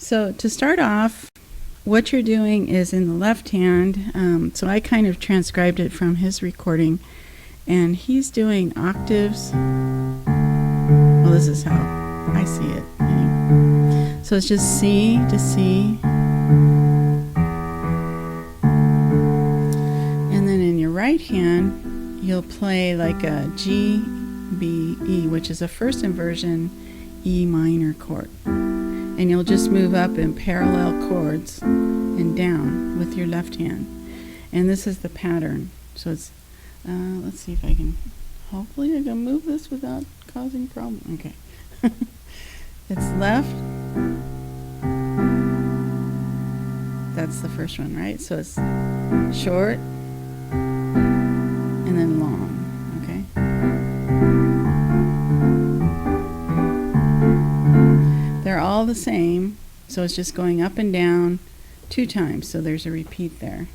So to start off, what you're doing is in the left hand, so I kind of transcribed it from his recording, and he's doing octaves. Well, this is how I see it. Anyway. So it's just C to C. And then in your right hand, you'll play like a G, B, E, which is a first inversion E minor chord. And you'll just move up in parallel chords and down with your left hand. And this is the pattern. So it's, let's see if I can, hopefully I can move this without causing problem. Okay. It's left. That's the first one, right? So it's short and then long, okay? They're all the same, so it's just going up and down 2 times, so there's a repeat there.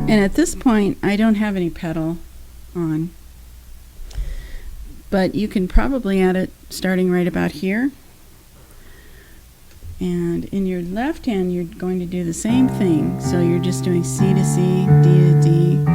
And at this point, I don't have any pedal on, but you can probably add it starting right about here. And in your left hand, you're going to do the same thing. So you're just doing C to C, D to D,